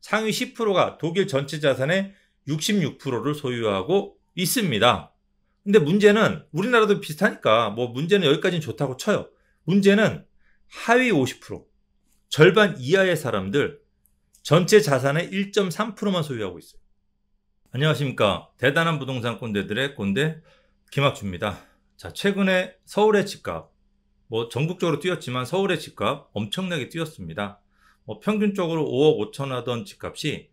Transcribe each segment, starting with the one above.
상위 10%가 독일 전체 자산의 66%를 소유하고 있습니다. 근데 문제는 우리나라도 비슷하니까 뭐 문제는 여기까지는 좋다고 쳐요. 문제는 하위 50%, 절반 이하의 사람들 전체 자산의 1.3%만 소유하고 있어요. 안녕하십니까. 대단한 부동산 꼰대들의 꼰대 김학주입니다. 자, 최근에 서울의 집값, 뭐 전국적으로 뛰었지만 서울의 집값 엄청나게 뛰었습니다. 평균적으로 5억 5천 하던 집값이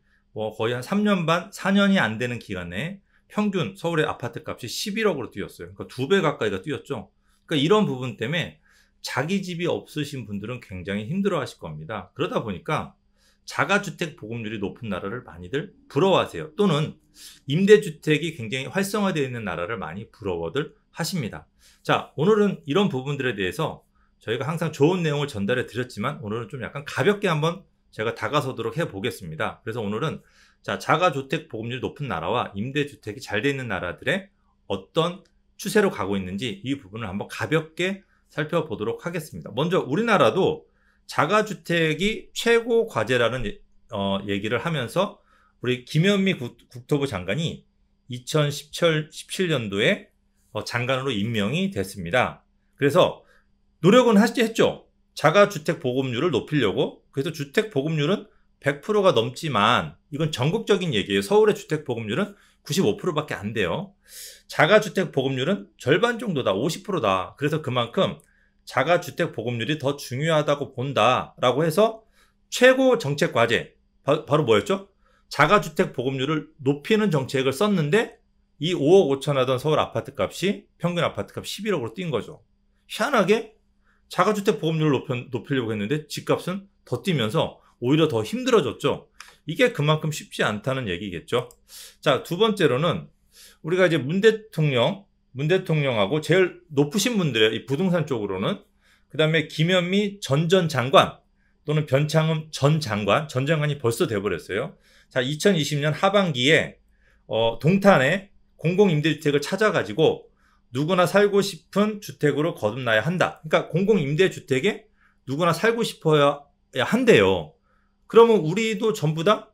거의 한 3년 반, 4년이 안 되는 기간에 평균 서울의 아파트 값이 11억으로 뛰었어요. 그러니까 2배 가까이가 뛰었죠. 그러니까 이런 부분 때문에 자기 집이 없으신 분들은 굉장히 힘들어 하실 겁니다. 그러다 보니까 자가주택 보급률이 높은 나라를 많이들 부러워하세요. 또는 임대주택이 굉장히 활성화되어 있는 나라를 많이 부러워들 하십니다. 자, 오늘은 이런 부분들에 대해서 저희가 항상 좋은 내용을 전달해 드렸지만 오늘은 좀 약간 가볍게 한번 제가 다가서도록 해 보겠습니다. 그래서 오늘은 자, 자가주택 보급률이 높은 나라와 임대주택이 잘 되어 있는 나라들의 어떤 추세로 가고 있는지 이 부분을 한번 가볍게 살펴보도록 하겠습니다. 먼저 우리나라도 자가주택이 최고 과제라는 얘기를 하면서 우리 김현미 국토부 장관이 2017년도에 장관으로 임명이 됐습니다. 그래서 노력은 했죠. 자가주택 보급률을 높이려고. 그래서 주택 보급률은 100%가 넘지만 이건 전국적인 얘기예요. 서울의 주택 보급률은 95%밖에 안 돼요. 자가주택 보급률은 절반 정도다. 50%다. 그래서 그만큼 자가주택 보급률이 더 중요하다고 본다라고 해서 최고 정책 과제 바로 뭐였죠? 자가주택 보급률을 높이는 정책을 썼는데 이 5억 5천 하던 서울 아파트 값이 평균 아파트 값 11억으로 뛴 거죠. 희한하게 자가주택 보급률을 높이려고 했는데 집값은 더 뛰면서 오히려 더 힘들어졌죠. 이게 그만큼 쉽지 않다는 얘기겠죠. 자, 두 번째로는 우리가 이제 문 대통령하고 제일 높으신 분들의 이 부동산 쪽으로는 그 다음에 김현미 전 장관 또는 변창흠 전 장관이 벌써 돼버렸어요. 자, 2020년 하반기에 동탄에 공공임대주택을 찾아가지고 누구나 살고 싶은 주택으로 거듭나야 한다. 그러니까 공공임대주택에 누구나 살고 싶어야 한대요. 그러면 우리도 전부 다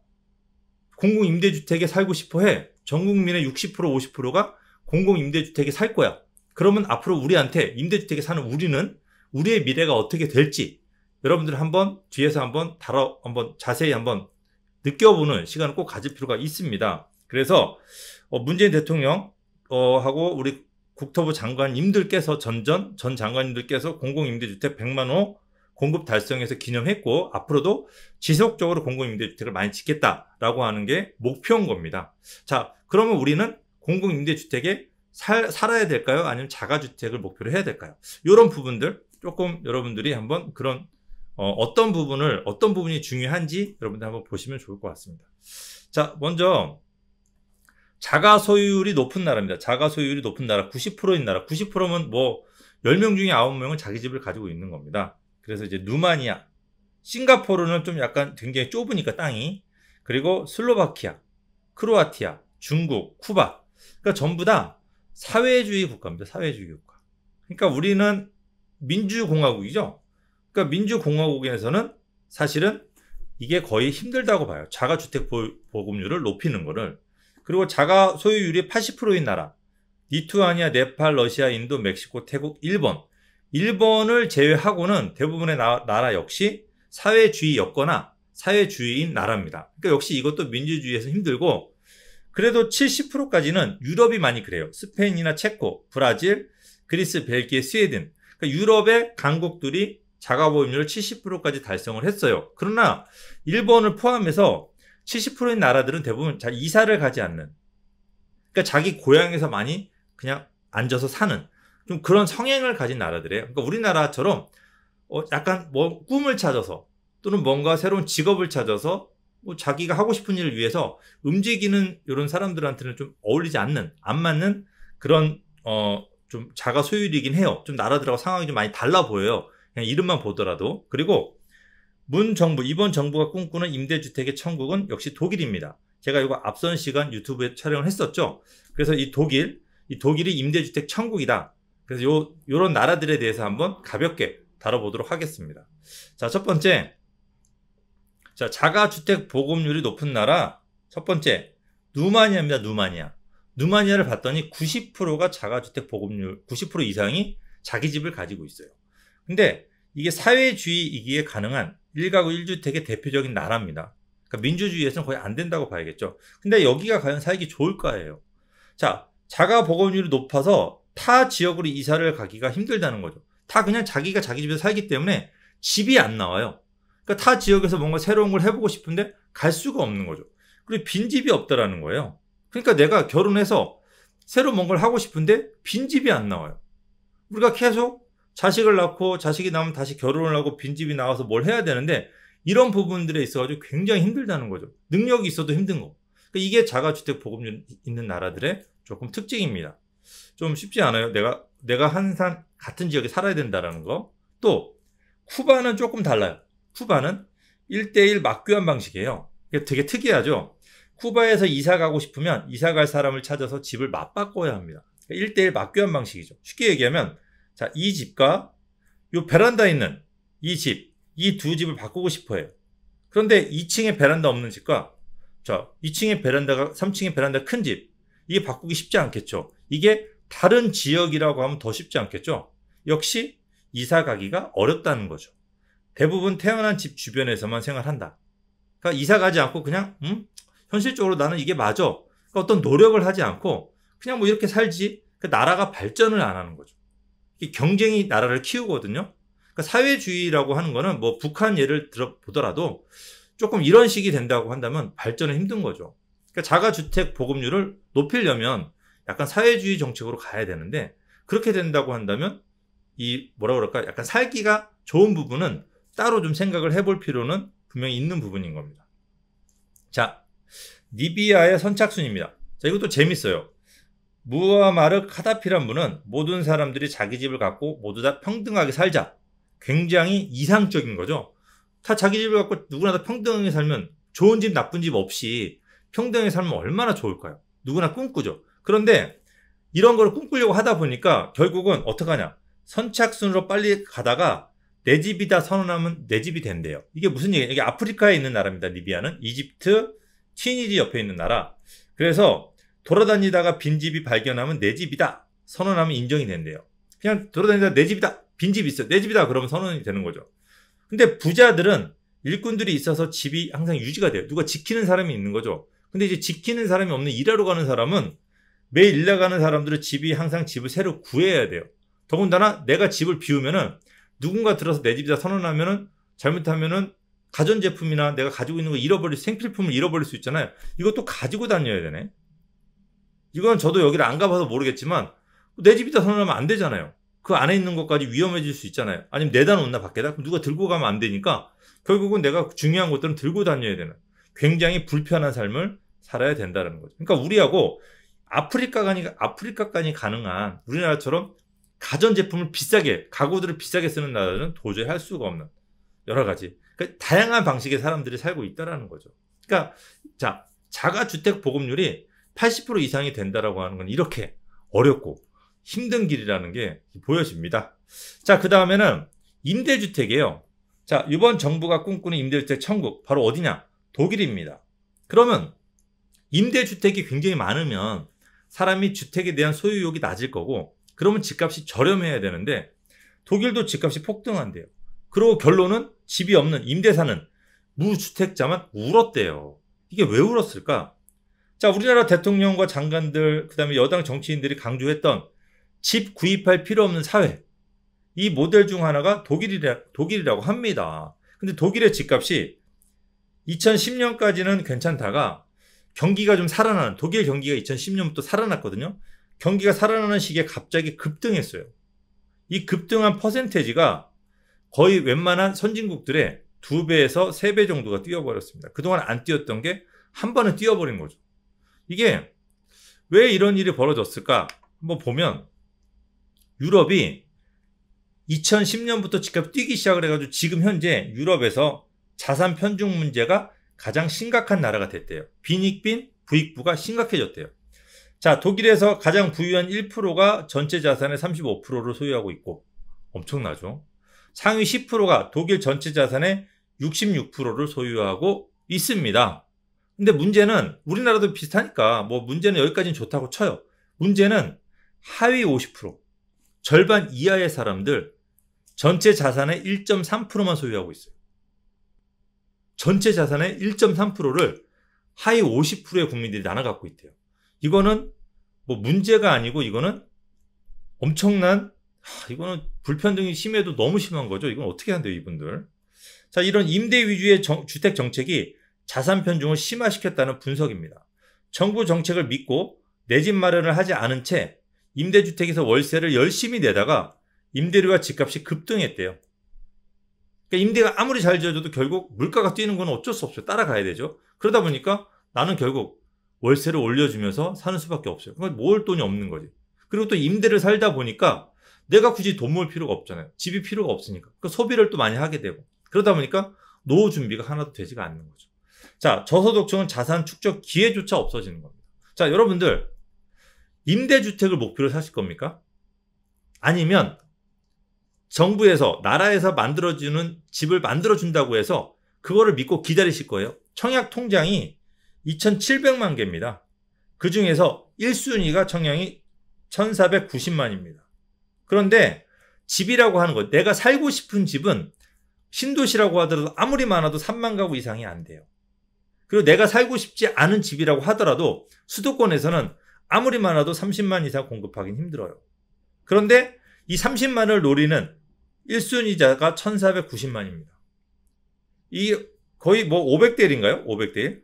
공공임대주택에 살고 싶어 해. 전 국민의 60% 50%가 공공임대주택에 살 거야. 그러면 앞으로 우리한테 임대주택에 사는 우리는 우리의 미래가 어떻게 될지 여러분들 한번 뒤에서 한번 자세히 한번 느껴보는 시간을 꼭 가질 필요가 있습니다. 그래서 문재인 대통령 하고 우리 국토부 장관님들께서 전 장관님들께서 공공임대주택 100만 호 공급 달성해서 기념했고 앞으로도 지속적으로 공공임대주택을 많이 짓겠다라고 하는 게 목표인 겁니다. 자, 그러면 우리는 공공임대주택에 살아야 될까요? 아니면 자가주택을 목표로 해야 될까요? 이런 부분들 조금 여러분들이 한번 그런 어떤 부분이 중요한지 여러분들 한번 보시면 좋을 것 같습니다. 자, 먼저 자가 소유율이 높은 나라입니다. 자가 소유율이 높은 나라, 90%인 나라. 90%면 뭐 10명 중에 9명은 자기 집을 가지고 있는 겁니다. 그래서 이제 루마니아, 싱가포르는 좀 약간 굉장히 좁으니까 땅이, 그리고 슬로바키아, 크로아티아, 중국, 쿠바. 그러니까 전부 다 사회주의 국가입니다. 사회주의 국가. 그러니까 우리는 민주공화국이죠. 그러니까 민주공화국에서는 사실은 이게 거의 힘들다고 봐요. 자가주택 보급률을 높이는 거를. 그리고 자가 소유율이 80%인 나라. 리투아니아, 네팔, 러시아, 인도, 멕시코, 태국, 일본을 제외하고는 대부분의 나라 역시 사회주의였거나 사회주의인 나라입니다. 그러니까 역시 이것도 민주주의에서 힘들고, 그래도 70%까지는 유럽이 많이 그래요. 스페인이나 체코, 브라질, 그리스, 벨기에, 스웨덴. 그러니까 유럽의 강국들이 자가보험률을 70%까지 달성을 했어요. 그러나 일본을 포함해서 70%인 나라들은 대부분 이사를 가지 않는, 그러니까 자기 고향에서 많이 그냥 앉아서 사는 좀 그런 성향을 가진 나라들이에요. 그러니까 우리나라처럼 약간 뭐 꿈을 찾아서 또는 뭔가 새로운 직업을 찾아서 뭐 자기가 하고 싶은 일을 위해서 움직이는 이런 사람들한테는 좀 어울리지 않는, 안 맞는 그런 좀 자가 소유이긴 해요. 좀 나라들하고 상황이 좀 많이 달라 보여요. 그냥 이름만 보더라도. 그리고 이번 정부가 꿈꾸는 임대주택의 천국은 역시 독일입니다. 제가 이거 앞선 시간 유튜브에 촬영을 했었죠. 그래서 이 독일이 임대주택 천국이다. 그래서 요런 나라들에 대해서 한번 가볍게 다뤄보도록 하겠습니다. 자, 첫 번째, 자, 자가주택 보급률이 높은 나라 첫 번째 루마니아입니다. 루마니아를 봤더니 90%가 자가주택 보급률 90% 이상이 자기 집을 가지고 있어요. 근데 이게 사회주의이기에 가능한 1가구 1주택의 대표적인 나라입니다. 그러니까 민주주의에서는 거의 안 된다고 봐야겠죠. 근데 여기가 과연 살기 좋을까예요. 자, 자가 보급률이 높아서 타 지역으로 이사를 가기가 힘들다는 거죠. 다 그냥 자기가 자기 집에서 살기 때문에 집이 안 나와요. 그러니까 타 지역에서 뭔가 새로운 걸 해보고 싶은데 갈 수가 없는 거죠. 그리고 빈집이 없다라는 거예요. 그러니까 내가 결혼해서 새로 뭔가를 하고 싶은데 빈집이 안 나와요. 우리가 계속 자식을 낳고 자식이 나오면 다시 결혼을 하고 빈집이 나와서 뭘 해야 되는데 이런 부분들에 있어가지고 굉장히 힘들다는 거죠. 능력이 있어도 힘든 거. 그러니까 이게 자가주택 보급률 있는 나라들의 조금 특징입니다. 좀 쉽지 않아요. 내가 항상 같은 지역에 살아야 된다는 거. 또 쿠바는 조금 달라요. 쿠바는 1대1 맞교환 방식이에요. 이게 되게 특이하죠. 쿠바에서 이사 가고 싶으면 이사 갈 사람을 찾아서 집을 맞바꿔야 합니다. 1대1 맞교환 방식이죠. 쉽게 얘기하면 자, 이 집과 요 베란다 있는 이 집, 이 두 집을 바꾸고 싶어 해요. 그런데 2층에 베란다 없는 집과 자, 2층에 베란다가 3층에 베란다 큰 집, 이게 바꾸기 쉽지 않겠죠. 이게 다른 지역이라고 하면 더 쉽지 않겠죠. 역시 이사 가기가 어렵다는 거죠. 대부분 태어난 집 주변에서만 생활한다. 그러니까 이사 가지 않고 그냥 현실적으로 나는 이게 맞아. 그러니까 어떤 노력을 하지 않고 그냥 뭐 이렇게 살지. 그러니까 나라가 발전을 안 하는 거죠. 경쟁이 나라를 키우거든요. 그러니까 사회주의라고 하는 거는 뭐 북한 예를 들어 보더라도 조금 이런 식이 된다고 한다면 발전은 힘든 거죠. 그러니까 자가주택 보급률을 높이려면 약간 사회주의 정책으로 가야 되는데 그렇게 된다고 한다면 이 뭐라 그럴까 약간 살기가 좋은 부분은 따로 좀 생각을 해볼 필요는 분명히 있는 부분인 겁니다. 자, 리비아의 선착순입니다. 자, 이것도 재밌어요. 무아마르 카다피란 분은 모든 사람들이 자기 집을 갖고 모두 다 평등하게 살자. 굉장히 이상적인 거죠. 다 자기 집을 갖고 누구나 다 평등하게 살면 좋은 집 나쁜 집 없이 평등하게 살면 얼마나 좋을까요? 누구나 꿈꾸죠. 그런데 이런 걸 꿈꾸려고 하다 보니까 결국은 어떡하냐. 선착순으로 빨리 가다가 내 집이다 선언하면 내 집이 된대요. 이게 무슨 얘기예요? 이게 아프리카에 있는 나라입니다. 리비아는. 이집트, 튀니지 옆에 있는 나라. 그래서 돌아다니다가 빈집이 발견하면 내 집이다 선언하면 인정이 된대요. 그냥 돌아다니다가 내 집이다 빈집 있어 내 집이다 그러면 선언이 되는 거죠. 근데 부자들은 일꾼들이 있어서 집이 항상 유지가 돼요. 누가 지키는 사람이 있는 거죠. 근데 이제 지키는 사람이 없는 일하러 가는 사람은 매일 일 나가는 사람들은 항상 집을 새로 구해야 돼요. 더군다나 내가 집을 비우면은 누군가 들어서 내 집이다 선언하면은 잘못하면은 가전제품이나 내가 가지고 있는 거 생필품을 잃어버릴 수 있잖아요. 이것도 가지고 다녀야 되네. 이건 저도 여기를 안 가봐서 모르겠지만 내 집이다 선언하면 안 되잖아요. 그 안에 있는 것까지 위험해질 수 있잖아요. 아니면 내다 놓나 밖에다? 그럼 누가 들고 가면 안 되니까 결국은 내가 중요한 것들은 들고 다녀야 되는 굉장히 불편한 삶을 살아야 된다는 거죠. 그러니까 우리하고 아프리카간이 가능한 우리나라처럼 가전제품을 비싸게 가구들을 비싸게 쓰는 나라는 도저히 할 수가 없는 여러 가지 그러니까 다양한 방식의 사람들이 살고 있다는 거죠. 그러니까 자 자가주택 보급률이 80% 이상이 된다라고 하는 건 이렇게 어렵고 힘든 길이라는 게 보여집니다. 자, 그 다음에는 임대주택이에요. 자, 이번 정부가 꿈꾸는 임대주택 천국 바로 어디냐? 독일입니다. 그러면 임대주택이 굉장히 많으면 사람이 주택에 대한 소유욕이 낮을 거고 그러면 집값이 저렴해야 되는데 독일도 집값이 폭등한대요. 그리고 결론은 집이 없는 임대사는 무주택자만 울었대요. 이게 왜 울었을까? 자, 우리나라 대통령과 장관들, 그 다음에 여당 정치인들이 강조했던 집 구입할 필요 없는 사회. 이 모델 중 하나가 독일이라고 합니다. 근데 독일의 집값이 2010년까지는 괜찮다가 경기가 좀 살아나는, 독일 경기가 2010년부터 살아났거든요. 경기가 살아나는 시기에 갑자기 급등했어요. 이 급등한 퍼센테이지가 거의 웬만한 선진국들의 2배에서 3배 정도가 뛰어버렸습니다. 그동안 안 뛰었던 게 한 번에 뛰어버린 거죠. 이게 왜 이런 일이 벌어졌을까? 한번 보면 유럽이 2010년부터 집값 뛰기 시작을 해가지고 지금 현재 유럽에서 자산 편중 문제가 가장 심각한 나라가 됐대요. 빈익빈, 부익부가 심각해졌대요. 자, 독일에서 가장 부유한 1%가 전체 자산의 35%를 소유하고 있고 엄청나죠. 상위 10%가 독일 전체 자산의 66%를 소유하고 있습니다. 근데 문제는 우리나라도 비슷하니까 뭐 문제는 여기까지는 좋다고 쳐요. 문제는 하위 50%, 절반 이하의 사람들 전체 자산의 1.3%만 소유하고 있어요. 전체 자산의 1.3%를 하위 50%의 국민들이 나눠 갖고 있대요. 이거는 뭐 문제가 아니고 이거는 엄청난, 이거는 불평등이 심해도 너무 심한 거죠. 이건 어떻게 한대요, 이분들. 자, 이런 임대 위주의 주택 정책이 자산 편중을 심화시켰다는 분석입니다. 정부 정책을 믿고 내 집 마련을 하지 않은 채 임대주택에서 월세를 열심히 내다가 임대료와 집값이 급등했대요. 그러니까 임대가 아무리 잘 지어져도 결국 물가가 뛰는 건 어쩔 수 없어요. 따라가야 되죠. 그러다 보니까 나는 결국 월세를 올려주면서 사는 수밖에 없어요. 그러니까 모을 돈이 없는 거지. 그리고 또 임대를 살다 보니까 내가 굳이 돈 모을 필요가 없잖아요. 집이 필요가 없으니까. 그러니까 소비를 또 많이 하게 되고. 그러다 보니까 노후 준비가 하나도 되지가 않는 거죠. 자, 저소득층은 자산 축적 기회조차 없어지는 겁니다. 자, 여러분들 임대주택을 목표로 사실 겁니까? 아니면 정부에서, 나라에서 만들어주는 집을 만들어준다고 해서 그거를 믿고 기다리실 거예요? 청약 통장이 2,700만 개입니다. 그 중에서 1순위가 청약이 1,490만입니다. 그런데 집이라고 하는 거, 내가 살고 싶은 집은 신도시라고 하더라도 아무리 많아도 3만 가구 이상이 안 돼요. 그리고 내가 살고 싶지 않은 집이라고 하더라도 수도권에서는 아무리 많아도 30만 이상 공급하기는 힘들어요. 그런데 이 30만을 노리는 1순위자가 1,490만입니다. 이 거의 뭐 500대 1인가요? 500대 1?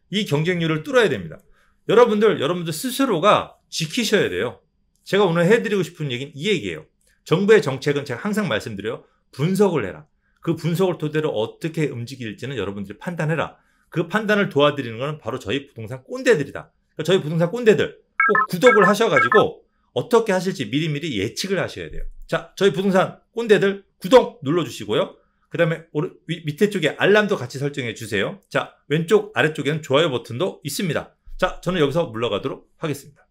이 경쟁률을 뚫어야 됩니다. 여러분들 스스로가 지키셔야 돼요. 제가 오늘 해드리고 싶은 얘기는 이 얘기예요. 정부의 정책은 제가 항상 말씀드려요. 분석을 해라. 그 분석을 토대로 어떻게 움직일지는 여러분들이 판단해라. 그 판단을 도와드리는 것은 바로 저희 부동산 꼰대들이다. 그러니까 저희 부동산 꼰대들 꼭 구독을 하셔가지고 어떻게 하실지 미리미리 예측을 하셔야 돼요. 자, 저희 부동산 꼰대들 구독 눌러주시고요. 그 다음에 밑에 쪽에 알람도 같이 설정해 주세요. 자, 왼쪽 아래쪽에는 좋아요 버튼도 있습니다. 자, 저는 여기서 물러가도록 하겠습니다.